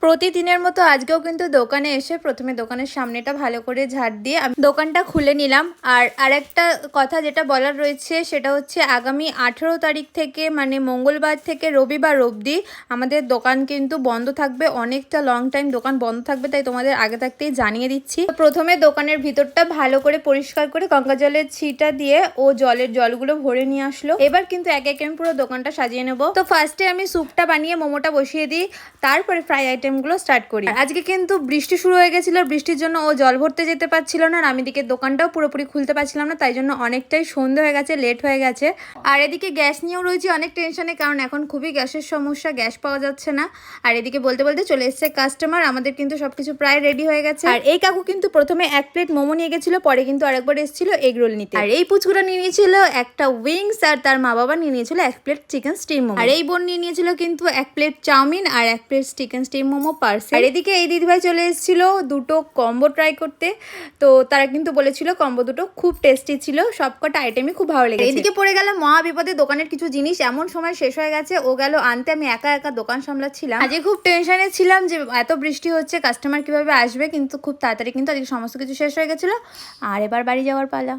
প্রতিদিনের মতো আজকেও কিন্তু দোকানে এসে প্রথমে দোকানের সামনেটা ভালো করে ঝাড় দিয়ে আমি দোকানটা খুলে নিলাম। আর আরেকটা কথা যেটা বলার রয়েছে সেটা হচ্ছে আগামী 18 তারিখ থেকে মানে মঙ্গলবার থেকে রবিবার অবধি আমাদের দোকান কিন্তু বন্ধ থাকবে, অনেকটা লং টাইম দোকান বন্ধ থাকবে, তাই তোমাদের আগে থাকতেই জানিয়ে দিচ্ছি। প্রথমে দোকানের ভিতরটা ভালো করে পরিষ্কার করে গঙ্গা জলের ছিটা দিয়ে ও জলের জলগুলো ভরে নিয়ে আসলো। এবার কিন্তু একে একে আমি পুরো দোকানটা সাজিয়ে নেবো। তো ফার্স্টে আমি স্যুপটা বানিয়ে মোমোটা বসিয়ে দিই, তারপরে ফ্রাই আইটেমগুলো স্টার্ট করি। আজকে কিন্তু বৃষ্টি শুরু হয়ে গেছিল, বৃষ্টির জন্য ও জল ভরতে যেতে পারছিল না, আর আমি দিকে দোকানটাও পুরোপুরি খুলতে পারছিলাম না, তাই জন্য অনেকটাই সন্ধে হয়ে গেছে, লেট হয়ে গেছে। আর এদিকে গ্যাস নিয়েও রয়েছে অনেক টেনশনে, কারণ এখন খুবই গ্যাসের সমস্যা, গ্যাস পাওয়া যাচ্ছে না। আর এদিকে বলতে বলতে চলে এসছে কাস্টমার, আমাদের কিন্তু সবকিছু প্রায় রেডি হয়ে গেছে। আর এই কাকু কিন্তু প্রথমে 1 প্লেট মোমো নিয়ে গেছিল, পরে কিন্তু আরেকবার এসেছিল এগ রোল নিতে। আর এই পুচকুটা নিয়ে নিয়েছিল একটা উইংস, আর তার মা বাবা নিয়ে নিয়েছিল 1 প্লেট চিকেন স্টিম মোমো। আর এই বোন নিয়ে নিয়েছিল কিন্তু 1 প্লেট চাউমিন আর 1 plate chicken steam momo parcel. আর এদিকে এই দিদিভাই চলে এসেছিল দুটো কম্বো ট্রাই করতে, তো তারা কিন্তু বলেছিল কম্বো দুটো খুব টেস্টি ছিল, সবকটা আইটেমই খুব ভালো লেগেছে। এদিকে পড়ে গেল মহা বিপদে, দোকানের কিছু জিনিস এমন সময় শেষ হয়ে গেছে, ও গেল আনতে, আমি একা একা দোকান সামলাচ্ছিলাম। আজকে খুব টেনশনে ছিলাম যে এত বৃষ্টি হচ্ছে, কাস্টমার কিভাবে আসবে, কিন্তু খুব তাড়াতাড়ি কিন্তু আজকে সমস্ত কিছু শেষ হয়ে গেছিল। আর এবার বাড়ি যাওয়ার পালা।